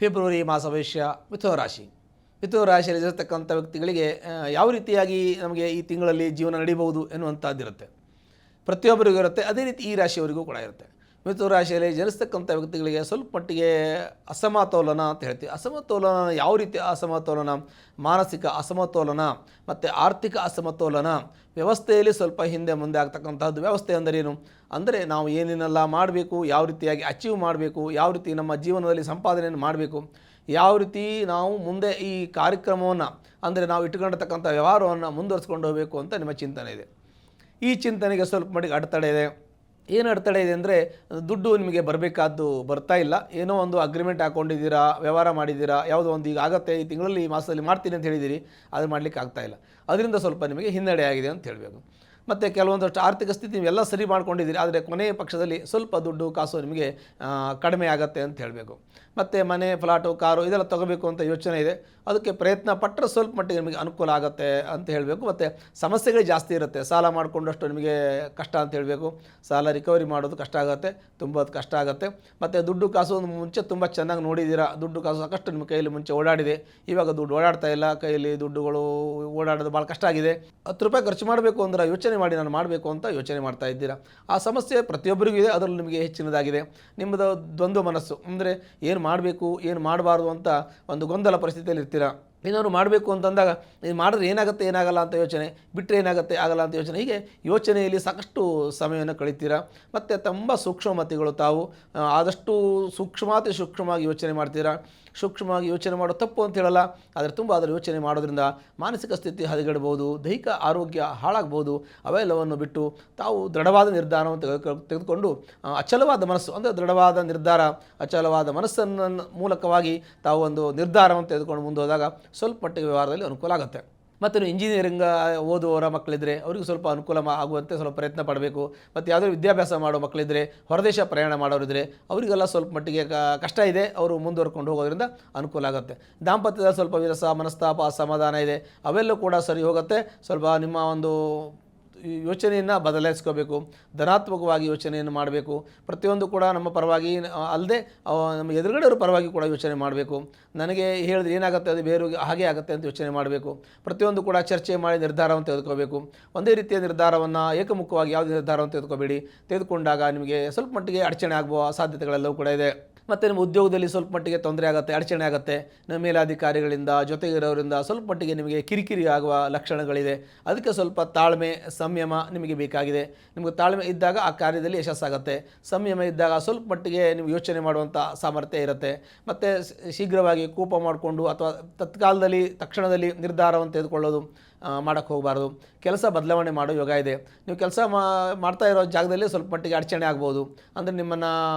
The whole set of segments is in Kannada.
ಫೆಬ್ರವರಿ ಮಾಸ ಭವಿಷ್ಯ ಮಿಥುನ ರಾಶಿ. ಮಿಥುನ ರಾಶಿಯಲ್ಲಿರತಕ್ಕಂಥ ವ್ಯಕ್ತಿಗಳಿಗೆ ಯಾವ ರೀತಿಯಾಗಿ ನಮಗೆ ಈ ತಿಂಗಳಲ್ಲಿ ಜೀವನ ನಡೀಬಹುದು ಎನ್ನುವಂಥದ್ದಿರುತ್ತೆ. ಪ್ರತಿಯೊಬ್ಬರಿಗೂ ಇರುತ್ತೆ. ಅದೇ ರೀತಿ ಈ ರಾಶಿಯವರಿಗೂ ಕೂಡ ಇರುತ್ತೆ. ಮಿಥುನ ರಾಶಿಯಲ್ಲಿ ಜನಿಸ್ತಕ್ಕಂಥ ವ್ಯಕ್ತಿಗಳಿಗೆ ಸ್ವಲ್ಪ ಮಟ್ಟಿಗೆ ಅಸಮತೋಲನ ಅಂತ ಹೇಳ್ತೀವಿ. ಅಸಮತೋಲನ ಯಾವ ರೀತಿ ಅಸಮತೋಲನ? ಮಾನಸಿಕ ಅಸಮತೋಲನ ಮತ್ತು ಆರ್ಥಿಕ ಅಸಮತೋಲನ, ವ್ಯವಸ್ಥೆಯಲ್ಲಿ ಸ್ವಲ್ಪ ಹಿಂದೆ ಮುಂದೆ ಆಗ್ತಕ್ಕಂಥದ್ದು. ವ್ಯವಸ್ಥೆ ಅಂದರೇನು? ಅಂದರೆ ನಾವು ಏನೇನೆಲ್ಲ ಮಾಡಬೇಕು, ಯಾವ ರೀತಿಯಾಗಿ ಅಚೀವ್ ಮಾಡಬೇಕು, ಯಾವ ರೀತಿ ನಮ್ಮ ಜೀವನದಲ್ಲಿ ಸಂಪಾದನೆಯನ್ನು ಮಾಡಬೇಕು, ಯಾವ ರೀತಿ ನಾವು ಮುಂದೆ ಈ ಕಾರ್ಯಕ್ರಮವನ್ನು ಅಂದರೆ ನಾವು ಇಟ್ಕೊಂಡಿರ್ತಕ್ಕಂಥ ವ್ಯವಹಾರವನ್ನು ಮುಂದುವರಿಸ್ಕೊಂಡು ಹೋಗಬೇಕು ಅಂತ ನಿಮ್ಮ ಚಿಂತನೆ ಇದೆ. ಈ ಚಿಂತನೆಗೆ ಸ್ವಲ್ಪ ಮಟ್ಟಿಗೆ ಅಡೆತಡೆ ಇದೆ. ಏನು ಅಡೆತಡೆ ಇದೆ ಅಂದರೆ ದುಡ್ಡು ನಿಮಗೆ ಬರಬೇಕಾದ್ದು ಬರ್ತಾ ಇಲ್ಲ. ಏನೋ ಒಂದು ಅಗ್ರಿಮೆಂಟ್ ಹಾಕ್ಕೊಂಡಿದ್ದೀರಾ, ವ್ಯವಹಾರ ಮಾಡಿದ್ದೀರಾ, ಯಾವುದೋ ಒಂದು ಈಗ ಆಗುತ್ತೆ ಈ ತಿಂಗಳಲ್ಲಿ ಈ ಮಾಸದಲ್ಲಿ ಮಾಡ್ತೀನಿ ಅಂತ ಹೇಳಿದ್ದೀರಿ, ಅದು ಮಾಡಲಿಕ್ಕೆ ಆಗ್ತಾಯಿಲ್ಲ. ಅದರಿಂದ ಸ್ವಲ್ಪ ನಿಮಗೆ ಹಿನ್ನಡೆ ಆಗಿದೆ ಅಂತ ಹೇಳಬೇಕು. ಮತ್ತು ಕೆಲವೊಂದಷ್ಟು ಆರ್ಥಿಕ ಸ್ಥಿತಿ ನೀವೆಲ್ಲ ಸರಿ ಮಾಡ್ಕೊಂಡಿದ್ದೀರಿ, ಆದರೆ ಕೊನೆಯ ಪಕ್ಷದಲ್ಲಿ ಸ್ವಲ್ಪ ದುಡ್ಡು ಕಾಸು ನಿಮಗೆ ಕಡಿಮೆ ಆಗುತ್ತೆ ಅಂತ ಹೇಳಬೇಕು. ಮತ್ತು ಮನೆ, ಫ್ಲಾಟು, ಕಾರು ಇದೆಲ್ಲ ತೊಗೋಬೇಕು ಅಂತ ಯೋಚನೆ ಇದೆ. ಅದಕ್ಕೆ ಪ್ರಯತ್ನ ಪಟ್ಟರೆ ಸ್ವಲ್ಪ ಮಟ್ಟಿಗೆ ನಿಮಗೆ ಅನುಕೂಲ ಆಗುತ್ತೆ ಅಂತ ಹೇಳಬೇಕು. ಮತ್ತು ಸಮಸ್ಯೆಗಳೇ ಜಾಸ್ತಿ ಇರುತ್ತೆ. ಸಾಲ ಮಾಡಿಕೊಂಡಷ್ಟು ನಿಮಗೆ ಕಷ್ಟ ಅಂತ ಹೇಳಬೇಕು. ಸಾಲ ರಿಕವರಿ ಮಾಡೋದು ಕಷ್ಟ ಆಗುತ್ತೆ, ತುಂಬ ಕಷ್ಟ ಆಗುತ್ತೆ. ಮತ್ತು ದುಡ್ಡು ಕಾಸು ಮುಂಚೆ ತುಂಬ ಚೆನ್ನಾಗಿ ನೋಡಿದ್ದೀರಾ, ದುಡ್ಡು ಕಾಸು ಸಾಕಷ್ಟು ನಿಮ್ಮ ಕೈಯಲ್ಲಿ ಮುಂಚೆ ಓಡಾಡಿದೆ. ಇವಾಗ ದುಡ್ಡು ಓಡಾಡ್ತಾ ಇಲ್ಲ, ಕೈಯಲ್ಲಿ ದುಡ್ಡುಗಳು ಓಡಾಡೋದು ಭಾಳ ಕಷ್ಟ ಆಗಿದೆ. 10 ರೂಪಾಯಿ ಖರ್ಚು ಮಾಡಬೇಕು ಅಂದರೆ ಯೋಚನೆ ಮಾಡಿ ನಾನು ಮಾಡಬೇಕು ಅಂತ ಯೋಚನೆ ಮಾಡ್ತಾ ಇದ್ದೀರಾ. ಆ ಸಮಸ್ಯೆ ಪ್ರತಿಯೊಬ್ಬರಿಗೂ ಇದೆ, ಅದರಲ್ಲಿ ನಿಮಗೆ ಹೆಚ್ಚಿನದಾಗಿದೆ. ನಿಮ್ಮದು ದ್ವಂದ್ವ ಮನಸ್ಸು, ಅಂದರೆ ಏನು ಮಾಡಬೇಕು ಏನು ಮಾಡಬಾರ್ದು ಅಂತ ಒಂದು ಗೊಂದಲ ಪರಿಸ್ಥಿತಿಯಲ್ಲಿ ಇರ್ತೀರ. ಏನಾದ್ರು ಮಾಡಬೇಕು ಅಂತಂದಾಗ ಇದು ಮಾಡಿದ್ರೆ ಏನಾಗುತ್ತೆ ಏನಾಗಲ್ಲ ಅಂತ ಯೋಚನೆ, ಬಿಟ್ಟರೆ ಏನಾಗುತ್ತೆ ಆಗಲ್ಲ ಅಂತ ಯೋಚನೆ, ಹೀಗೆ ಯೋಚನೆಯಲ್ಲಿ ಸಾಕಷ್ಟು ಸಮಯವನ್ನು ಕಳೀತೀರಾ. ಮತ್ತು ತುಂಬ ಸೂಕ್ಷ್ಮಮತಿಗಳು ತಾವು, ಆದಷ್ಟು ಸೂಕ್ಷ್ಮವಾಗಿ ಯೋಚನೆ ಮಾಡ್ತೀರಾ. ಸೂಕ್ಷ್ಮವಾಗಿ ಯೋಚನೆ ಮಾಡೋ ತಪ್ಪು ಅಂತ ಹೇಳಲ್ಲ, ಆದರೆ ತುಂಬ ಅದರ ಯೋಚನೆ ಮಾಡೋದ್ರಿಂದ ಮಾನಸಿಕ ಸ್ಥಿತಿ ಹದಗೆಡಬಹುದು, ದೈಹಿಕ ಆರೋಗ್ಯ ಹಾಳಾಗ್ಬೋದು. ಅವೆಲ್ಲವನ್ನು ಬಿಟ್ಟು ತಾವು ದೃಢವಾದ ನಿರ್ಧಾರವನ್ನು ತೆಗೆದುಕೊಂಡು ಅಚಲವಾದ ಮನಸ್ಸು, ಅಂದರೆ ದೃಢವಾದ ನಿರ್ಧಾರ, ಅಚಲವಾದ ಮನಸ್ಸನ್ನು ಮೂಲಕವಾಗಿ ತಾವು ಒಂದು ನಿರ್ಧಾರವನ್ನು ತೆಗೆದುಕೊಂಡು ಮುಂದೆ ಹೋದಾಗ ಸ್ವಲ್ಪ ಮಟ್ಟಿಗೆ ವ್ಯವಹಾರದಲ್ಲಿ ಅನುಕೂಲ ಆಗುತ್ತೆ. ಮತ್ತು ಇಂಜಿನಿಯರಿಂಗ್ ಓದುವವರ ಮಕ್ಕಳಿದ್ದರೆ ಅವರಿಗೂ ಸ್ವಲ್ಪ ಅನುಕೂಲ ಆಗುವಂತೆ ಸ್ವಲ್ಪ ಪ್ರಯತ್ನ ಪಡಬೇಕು. ಮತ್ತು ಯಾವುದಾದ್ರು ವಿದ್ಯಾಭ್ಯಾಸ ಮಾಡೋ ಮಕ್ಕಳಿದ್ದರೆ, ಹೊರದೇಶ ಪ್ರಯಾಣ ಮಾಡೋರಿದ್ದರೆ ಅವರಿಗೆಲ್ಲ ಸ್ವಲ್ಪ ಮಟ್ಟಿಗೆ ಕಷ್ಟ ಇದೆ, ಅವರು ಮುಂದುವರ್ಕೊಂಡು ಹೋಗೋದ್ರಿಂದ ಅನುಕೂಲ ಆಗುತ್ತೆ. ದಾಂಪತ್ಯದಲ್ಲಿ ಸ್ವಲ್ಪ ವಿರಸ, ಮನಸ್ತಾಪ, ಅಸಮಾಧಾನ ಇದೆ, ಅವೆಲ್ಲೂ ಕೂಡ ಸರಿ ಹೋಗುತ್ತೆ. ಸ್ವಲ್ಪ ನಿಮ್ಮ ಒಂದು ಯೋಚನೆಯನ್ನು ಬದಲಾಯಿಸ್ಕೋಬೇಕು, ಧನಾತ್ಮಕವಾಗಿ ಯೋಚನೆಯನ್ನು ಮಾಡಬೇಕು. ಪ್ರತಿಯೊಂದು ಕೂಡ ನಮ್ಮ ಪರವಾಗಿ ಅಲ್ಲದೆ ನಮ್ಮ ಎದುರುಗಡೆಯವ್ರ ಪರವಾಗಿ ಕೂಡ ಯೋಚನೆ ಮಾಡಬೇಕು. ನನಗೆ ಹೇಳಿದ್ರೆ ಏನಾಗುತ್ತೆ ಅದು ಬೇರೆಯವ್ರಿಗೆ ಹಾಗೆ ಆಗುತ್ತೆ ಅಂತ ಯೋಚನೆ ಮಾಡಬೇಕು. ಪ್ರತಿಯೊಂದು ಕೂಡ ಚರ್ಚೆ ಮಾಡಿ ನಿರ್ಧಾರವನ್ನು ತೆಗೆದುಕೋಬೇಕು. ಒಂದೇ ರೀತಿಯ ನಿರ್ಧಾರವನ್ನು ಏಕಮುಖವಾಗಿ ಯಾವುದೇ ನಿರ್ಧಾರವನ್ನು ತೆಗೆದುಕೋಬೇಡಿ. ತೆಗೆದುಕೊಂಡಾಗ ನಿಮಗೆ ಸ್ವಲ್ಪ ಮಟ್ಟಿಗೆ ಅಡಚಣೆ ಆಗುವ ಸಾಧ್ಯತೆಗಳೆಲ್ಲವೂ ಕೂಡ ಇದೆ. ಮತ್ತು ನಿಮ್ಮ ಉದ್ಯೋಗದಲ್ಲಿ ಸ್ವಲ್ಪ ಮಟ್ಟಿಗೆ ತೊಂದರೆ ಆಗುತ್ತೆ, ಅಡಚಣೆ ಆಗುತ್ತೆ. ನಿಮ್ಮ ಮೇಲಾಧಿಕಾರಿಗಳಿಂದ, ಜೊತೆಗಿರೋರಿಂದ ಸ್ವಲ್ಪ ಮಟ್ಟಿಗೆ ನಿಮಗೆ ಕಿರಿಕಿರಿ ಆಗುವ ಲಕ್ಷಣಗಳಿದೆ. ಅದಕ್ಕೆ ಸ್ವಲ್ಪ ತಾಳ್ಮೆ, ಸಂಯಮ ನಿಮಗೆ ಬೇಕಾಗಿದೆ. ನಿಮಗೆ ತಾಳ್ಮೆ ಇದ್ದಾಗ ಆ ಕಾರ್ಯದಲ್ಲಿ ಯಶಸ್ಸಾಗುತ್ತೆ. ಸಂಯಮ ಇದ್ದಾಗ ಸ್ವಲ್ಪ ಮಟ್ಟಿಗೆ ನಿಮಗೆ ಯೋಚನೆ ಮಾಡುವಂಥ ಸಾಮರ್ಥ್ಯ ಇರುತ್ತೆ. ಮತ್ತು ಶೀಘ್ರವಾಗಿ ಕೋಪ ಮಾಡಿಕೊಂಡು ಅಥವಾ ತಕ್ಷಣದಲ್ಲಿ ನಿರ್ಧಾರವನ್ನು ತೆಗೆದುಕೊಳ್ಳೋದು ಮಾಡೋಕ್ಕೆ ಹೋಗಬಾರ್ದು. ಕೆಲಸ ಬದಲಾವಣೆ ಮಾಡೋ ಯೋಗ ಇದೆ. ನೀವು ಕೆಲಸ ಮಾಡ್ತಾ ಇರೋ ಜಾಗದಲ್ಲಿ ಸ್ವಲ್ಪ ಮಟ್ಟಿಗೆ ಅಡಚಣೆ ಆಗ್ಬೋದು. ಅಂದರೆ ನಿಮ್ಮನ್ನು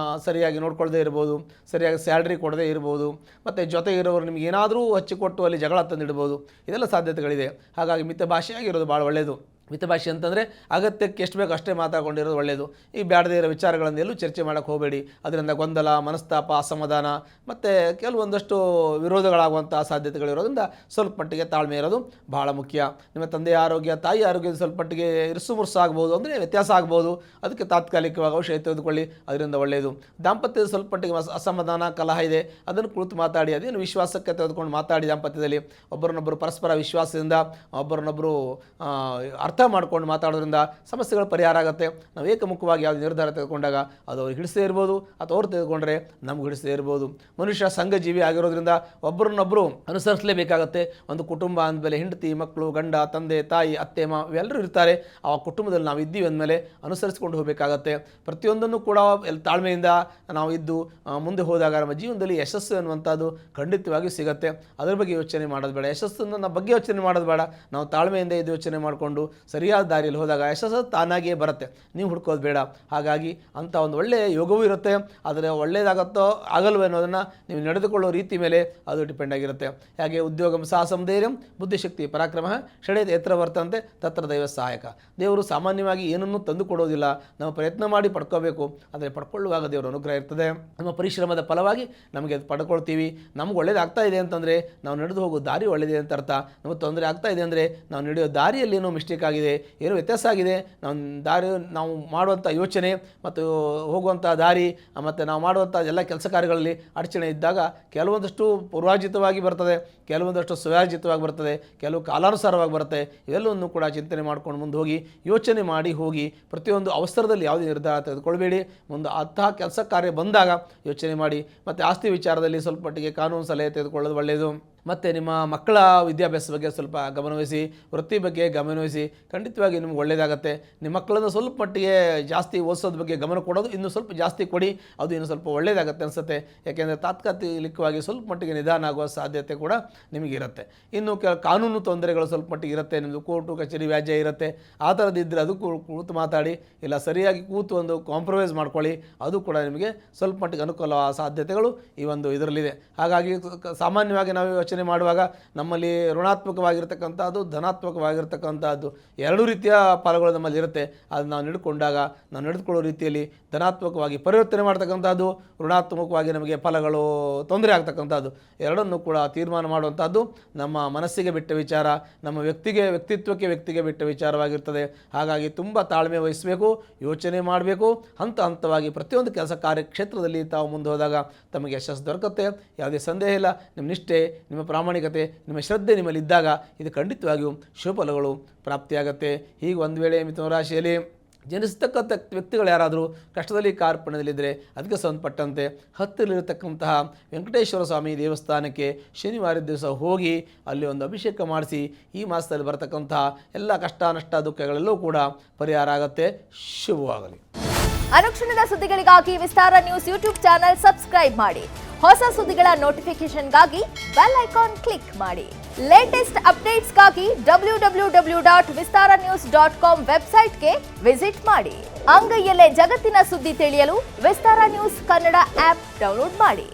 ಸರಿಯಾಗಿ ನೋಡ್ಕೊಳ್ಳದೇ ಇರ್ಬೋದು, ಸರಿಯಾಗಿ ಸ್ಯಾಲ್ರಿ ಕೊಡದೇ ಇರ್ಬೋದು, ಮತ್ತು ಜೊತೆಗಿರೋರು ನಿಮ್ಗೆ ಏನಾದರೂ ಹಚ್ಚಿಕೊಟ್ಟು ಅಲ್ಲಿ ಜಗಳ ತಂದಿಡ್ಬೋದು. ಇದೆಲ್ಲ ಸಾಧ್ಯತೆಗಳಿದೆ. ಹಾಗಾಗಿ ಮಿತಭಾಷೆಯಾಗಿರೋದು ಭಾಳ ಒಳ್ಳೆಯದು. ಮಿತಭಾಷೆ ಅಂತಂದರೆ ಅಗತ್ಯಕ್ಕೆ ಎಷ್ಟು ಬೇಕು ಅಷ್ಟೇ ಮಾತಾಡ್ಕೊಂಡಿರೋದು ಒಳ್ಳೆಯದು. ಈ ಬ್ಯಾಡದೇ ಇರೋ ವಿಚಾರಗಳನ್ನೆಲ್ಲೂ ಚರ್ಚೆ ಮಾಡೋಕ್ಕೆ ಹೋಗಬೇಡಿ. ಅದರಿಂದ ಗೊಂದಲ, ಮನಸ್ತಾಪ, ಅಸಮಾಧಾನ ಮತ್ತು ಕೆಲವೊಂದಷ್ಟು ವಿರೋಧಗಳಾಗುವಂಥ ಸಾಧ್ಯತೆಗಳಿರೋದ್ರಿಂದ ಸ್ವಲ್ಪ ಮಟ್ಟಿಗೆ ತಾಳ್ಮೆ ಇರೋದು ಭಾಳ ಮುಖ್ಯ. ನಿಮ್ಮ ತಂದೆಯ ಆರೋಗ್ಯ, ತಾಯಿ ಆರೋಗ್ಯದ ಸ್ವಲ್ಪ ಮಟ್ಟಿಗೆ ಇರುಸು ಆಗ್ಬೋದು, ಅಂದರೆ ವ್ಯತ್ಯಾಸ ಆಗ್ಬೋದು. ಅದಕ್ಕೆ ತಾತ್ಕಾಲಿಕವಾಗಿ ಔಷಧಿ ತೆಗೆದುಕೊಳ್ಳಿ, ಅದರಿಂದ ಒಳ್ಳೆಯದು. ದಾಂಪತ್ಯದ ಸ್ವಲ್ಪ ಮಟ್ಟಿಗೆ ಅಸಮಾಧಾನ, ಕಲಹ ಇದೆ, ಅದನ್ನು ಕುಳಿತು ಮಾತಾಡಿ. ಅದೇನು ವಿಶ್ವಾಸಕ್ಕೆ ತೆಗೆದುಕೊಂಡು ಮಾತಾಡಿ. ದಾಂಪತ್ಯದಲ್ಲಿ ಒಬ್ಬರನ್ನೊಬ್ಬರು ಪರಸ್ಪರ ವಿಶ್ವಾಸದಿಂದ ಒಬ್ಬರನ್ನೊಬ್ಬರು ಅರ್ಥ ಮಾಡ್ಕೊಂಡು ಮಾತಾಡೋದ್ರಿಂದ ಸಮಸ್ಯೆಗಳು ಪರಿಹಾರ ಆಗುತ್ತೆ. ನಾವು ಏಕಮುಖವಾಗಿ ಯಾವುದೇ ನಿರ್ಧಾರ ತೆಗೆದುಕೊಂಡಾಗ ಅದು ಅವ್ರಿಗೆ ಹಿಡಿಸದೇ ಇರ್ಬೋದು, ಅಥವಾ ಅವ್ರು ತೆಗೆದುಕೊಂಡ್ರೆ ನಮ್ಗೆ ಹಿಡಿಸದೇ ಇರ್ಬೋದು. ಮನುಷ್ಯ ಸಂಘಜೀವಿ ಆಗಿರೋದ್ರಿಂದ ಒಬ್ಬರನ್ನೊಬ್ಬರು ಅನುಸರಿಸಲೇಬೇಕಾಗತ್ತೆ. ಒಂದು ಕುಟುಂಬ ಅಂದಮೇಲೆ ಹೆಂಡತಿ, ಮಕ್ಕಳು, ಗಂಡ, ತಂದೆ, ತಾಯಿ, ಅತ್ತೆ, ಮಾವ ಇವೆಲ್ಲರೂ ಇರ್ತಾರೆ. ಆ ಕುಟುಂಬದಲ್ಲಿ ನಾವು ಇದ್ದೀವಿ ಅಂದಮೇಲೆ ಅನುಸರಿಸ್ಕೊಂಡು ಹೋಗಬೇಕಾಗತ್ತೆ. ಪ್ರತಿಯೊಂದನ್ನು ಕೂಡ ತಾಳ್ಮೆಯಿಂದ ನಾವು ಇದ್ದು ಮುಂದೆ ಹೋದಾಗ ನಮ್ಮ ಜೀವನದಲ್ಲಿ ಯಶಸ್ಸು ಅನ್ನುವಂಥದ್ದು ಖಂಡಿತವಾಗಿಯೂ ಸಿಗುತ್ತೆ. ಅದರ ಬಗ್ಗೆ ಯೋಚನೆ ಮಾಡೋದು ಬೇಡ. ಯಶಸ್ಸನ್ನು ನಮ್ಮ ಬಗ್ಗೆ ಯೋಚನೆ ಮಾಡೋದು ಬೇಡ. ನಾವು ತಾಳ್ಮೆಯಿಂದ ಇದು ಯೋಚನೆ ಮಾಡಿಕೊಂಡು ಸರಿಯಾದ ದಾರಿಯಲ್ಲಿ ಹೋದಾಗ ಯಶಸ್ಸು ತಾನಾಗಿಯೇ ಬರುತ್ತೆ, ನೀವು ಹುಡ್ಕೋದು ಬೇಡ. ಹಾಗಾಗಿ ಅಂಥ ಒಂದು ಒಳ್ಳೆಯ ಯೋಗವೂ ಇರುತ್ತೆ. ಆದರೆ ಒಳ್ಳೆಯದಾಗತ್ತೋ ಆಗಲ್ವೋ ಅನ್ನೋದನ್ನು ನೀವು ನಡೆದುಕೊಳ್ಳೋ ರೀತಿ ಮೇಲೆ ಅದು ಡಿಪೆಂಡ್ ಆಗಿರುತ್ತೆ. ಹಾಗೆ ಉದ್ಯೋಗಂ ಸಾಹಸಂ ಧೈರ್ಯಂ ಬುದ್ಧಿಶಕ್ತಿ ಪರಾಕ್ರಮ ಷಡೇತ್ ಯತ್ರ ವರ್ತಂತೆ ತತ್ರ ದೈವ ಸಹಾಯಕ. ದೇವರು ಸಾಮಾನ್ಯವಾಗಿ ಏನನ್ನೂ ತಂದು ಕೊಡೋದಿಲ್ಲ, ನಾವು ಪ್ರಯತ್ನ ಮಾಡಿ ಪಡ್ಕೋಬೇಕು. ಆದರೆ ಪಡ್ಕೊಳ್ಳುವಾಗ ದೇವರ ಅನುಗ್ರಹ ಇರ್ತದೆ. ನಮ್ಮ ಪರಿಶ್ರಮದ ಫಲವಾಗಿ ನಮಗೆ ಅದು ಪಡ್ಕೊಳ್ತೀವಿ. ನಮ್ಗೆ ಒಳ್ಳೇದಾಗ್ತಾ ಇದೆ ಅಂತಂದರೆ ನಾವು ನಡೆದು ಹೋಗೋ ದಾರಿ ಒಳ್ಳೆಯದೇ ಅಂತ ಅರ್ಥ. ನಮಗೆ ತೊಂದರೆ ಆಗ್ತಾ ಇದೆ ಅಂದರೆ ನಾವು ನಡೆಯೋ ದಾರಿಯಲ್ಲಿ ಏನೋ ಮಿಸ್ಟೇಕ್ ಆಗಿದೆ, ಆಗಿದೆ, ಏನು ವ್ಯತ್ಯಾಸ ಆಗಿದೆ. ನಾವು ಮಾಡುವಂಥ ಯೋಚನೆ ಮತ್ತು ಹೋಗುವಂಥ ದಾರಿ ಮತ್ತು ನಾವು ಮಾಡುವಂಥ ಎಲ್ಲ ಕೆಲಸ ಕಾರ್ಯಗಳಲ್ಲಿ ಅಡಚಣೆ ಇದ್ದಾಗ ಕೆಲವೊಂದಷ್ಟು ಪೂರ್ವಾರ್ಜಿತವಾಗಿ ಬರ್ತದೆ, ಕೆಲವೊಂದಷ್ಟು ಸುವ್ಯಾರ್ಜಿತವಾಗಿ ಬರ್ತದೆ, ಕೆಲವು ಕಾಲಾನುಸಾರವಾಗಿ ಬರುತ್ತೆ. ಇವೆಲ್ಲವನ್ನು ಕೂಡ ಚಿಂತನೆ ಮಾಡ್ಕೊಂಡು ಮುಂದೆ ಹೋಗಿ ಯೋಚನೆ ಮಾಡಿ ಹೋಗಿ. ಪ್ರತಿಯೊಂದು ಅವಸರದಲ್ಲಿ ಯಾವುದೇ ನಿರ್ಧಾರ ತೆಗೆದುಕೊಳ್ಬೇಡಿ. ಮುಂದೆ ಅಂತಹ ಕೆಲಸ ಕಾರ್ಯ ಬಂದಾಗ ಯೋಚನೆ ಮಾಡಿ. ಮತ್ತು ಆಸ್ತಿ ವಿಚಾರದಲ್ಲಿ ಸ್ವಲ್ಪ ಮಟ್ಟಿಗೆ ಕಾನೂನು ಸಲಹೆ ತೆಗೆದುಕೊಳ್ಳೋದು ಒಳ್ಳೆಯದು. ಮತ್ತು ನಿಮ್ಮ ಮಕ್ಕಳ ವಿದ್ಯಾಭ್ಯಾಸ ಬಗ್ಗೆ ಸ್ವಲ್ಪ ಗಮನವಹಿಸಿ, ವೃತ್ತಿ ಬಗ್ಗೆ ಗಮನವಹಿಸಿ. ಖಂಡಿತವಾಗಿ ನಿಮ್ಗೆ ಒಳ್ಳೆಯದಾಗತ್ತೆ. ನಿಮ್ಮ ಮಕ್ಕಳನ್ನು ಸ್ವಲ್ಪ ಮಟ್ಟಿಗೆ ಜಾಸ್ತಿ ಓದಿಸೋದ್ರ ಬಗ್ಗೆ ಗಮನ ಕೊಡೋದು ಇನ್ನೂ ಸ್ವಲ್ಪ ಜಾಸ್ತಿ ಕೊಡಿ, ಅದು ಇನ್ನೂ ಸ್ವಲ್ಪ ಒಳ್ಳೆಯದಾಗತ್ತೆ ಅನಿಸುತ್ತೆ. ಯಾಕೆಂದರೆ ತಾತ್ಕಾಲಿಕವಾಗಿ ಸ್ವಲ್ಪ ಮಟ್ಟಿಗೆ ನಿಧಾನ ಆಗುವ ಸಾಧ್ಯತೆ ಕೂಡ ನಿಮಗಿರುತ್ತೆ. ಇನ್ನು ಕಾನೂನು ತೊಂದರೆಗಳು ಸ್ವಲ್ಪ ಮಟ್ಟಿಗೆ ಇರುತ್ತೆ. ನಿಮ್ಮದು ಕೋರ್ಟು ಕಚೇರಿ ವ್ಯಾಜ್ಯ ಇರುತ್ತೆ. ಆ ಥರದ್ದಿದ್ದರೆ ಅದು ಕೂತು ಮಾತಾಡಿ, ಇಲ್ಲ ಸರಿಯಾಗಿ ಕೂತು ಒಂದು ಕಾಂಪ್ರಮೈಸ್ ಮಾಡ್ಕೊಳ್ಳಿ. ಅದು ಕೂಡ ನಿಮಗೆ ಸ್ವಲ್ಪ ಮಟ್ಟಿಗೆ ಅನುಕೂಲ ಸಾಧ್ಯತೆಗಳು ಈ ಒಂದು ಇದರಲ್ಲಿದೆ. ಹಾಗಾಗಿ ಸಾಮಾನ್ಯವಾಗಿ ನಾವು ಯೋಚನೆ ಮಾಡುವಾಗ ನಮ್ಮಲ್ಲಿ ಋಣಾತ್ಮಕವಾಗಿರ್ತಕ್ಕಂಥದ್ದು, ಧನಾತ್ಮಕವಾಗಿರ್ತಕ್ಕಂಥದ್ದು ಎರಡೂ ರೀತಿಯ ಫಲಗಳು ನಮ್ಮಲ್ಲಿ ಇರುತ್ತೆ. ಅದು ನಾವು ನಡೆದುಕೊಳ್ಳೋ ರೀತಿಯಲ್ಲಿ ಧನಾತ್ಮಕವಾಗಿ ಪರಿವರ್ತನೆ ಮಾಡ್ತಕ್ಕಂಥದ್ದು, ಋಣಾತ್ಮಕವಾಗಿ ನಮಗೆ ಫಲಗಳು ತೊಂದರೆ ಆಗ್ತಕ್ಕಂಥದ್ದು, ಎರಡನ್ನೂ ಕೂಡ ತೀರ್ಮಾನ ಮಾಡುವಂಥದ್ದು ನಮ್ಮ ಮನಸ್ಸಿಗೆ ಬಿಟ್ಟ ವಿಚಾರ, ನಮ್ಮ ವ್ಯಕ್ತಿಗೆ ಬಿಟ್ಟ ವಿಚಾರವಾಗಿರ್ತದೆ. ಹಾಗಾಗಿ ತುಂಬ ತಾಳ್ಮೆ ವಹಿಸಬೇಕು, ಯೋಚನೆ ಮಾಡಬೇಕು. ಹಂತವಾಗಿ ಪ್ರತಿಯೊಂದು ಕೆಲಸ ಕಾರ್ಯಕ್ಷೇತ್ರದಲ್ಲಿ ತಾವು ಮುಂದೆ ಹೋದಾಗ ತಮಗೆ ಯಶಸ್ಸು ದೊರಕುತ್ತೆ. ಯಾವುದೇ ಸಂದೇಹ ಇಲ್ಲ. ನಿಮ್ಮ ನಿಷ್ಠೆ, ನಿಮ್ಮ ಪ್ರಾಮಾಣಿಕತೆ, ನಿಮ್ಮ ಶ್ರದ್ಧೆ ನಿಮ್ಮಲ್ಲಿ ಇದ್ದಾಗ ಇದು ಖಂಡಿತವಾಗಿಯೂ ಶುಭಫಲಗಳು ಪ್ರಾಪ್ತಿಯಾಗತ್ತೆ. ಹೀಗೆ ಒಂದು ವೇಳೆ ಮಿಥುನ ರಾಶಿಯಲ್ಲಿ ಜನಿಸ್ತಕ್ಕಂಥ ವ್ಯಕ್ತಿಗಳು ಯಾರಾದರೂ ಕಷ್ಟದಲ್ಲಿ ಕಾರ್ಪಣ್ಯದಲ್ಲಿದ್ದರೆ ಅದಕ್ಕೆ ಸಂಬಂಧಪಟ್ಟಂತೆ ಹತ್ತಿರಲಿರತಕ್ಕಂತಹ ವೆಂಕಟೇಶ್ವರ ಸ್ವಾಮಿ ದೇವಸ್ಥಾನಕ್ಕೆ ಶನಿವಾರದ ದಿವಸ ಹೋಗಿ ಅಲ್ಲಿ ಒಂದು ಅಭಿಷೇಕ ಮಾಡಿಸಿ ಈ ಮಾಸದಲ್ಲಿ ಬರತಕ್ಕಂತಹ ಎಲ್ಲ ಕಷ್ಟ ನಷ್ಟ ದುಃಖಗಳೆಲ್ಲವೂ ಕೂಡ ಪರಿಹಾರ ಆಗುತ್ತೆ. ಶುಭವಾಗಲಿ. ಅನುಕ್ಷಣದ ಸುದ್ದಿಗಳಿಗಾಗಿ ವಿಸ್ತಾರ ನ್ಯೂಸ್ ಯೂಟ್ಯೂಬ್ ಚಾನೆಲ್ ಸಬ್ಸ್ಕ್ರೈಬ್ ಮಾಡಿ. ಹೊಸ ಸುದ್ದಿಗಳ ನೋಟಿಫಿಕೇಶನ್ಗಾಗಿ ಬೆಲ್ ಐಕಾನ್ ಕ್ಲಿಕ್ ಮಾಡಿ. ಲೇಟೆಸ್ಟ್ ಅಪ್ಡೇಟ್ಸ್ಗಾಗಿ www.vistaranews.com ವೆಬ್ಸೈಟ್ಗೆ ವಿಸಿಟ್ ಮಾಡಿ. ಅಂಗೈಯಲ್ಲೇ ಜಗತ್ತಿನ ಸುದ್ದಿ ತಿಳಿಯಲು ವಿಸ್ತಾರ ನ್ಯೂಸ್ ಕನ್ನಡ ಆಪ್ ಡೌನ್ಲೋಡ್ ಮಾಡಿ.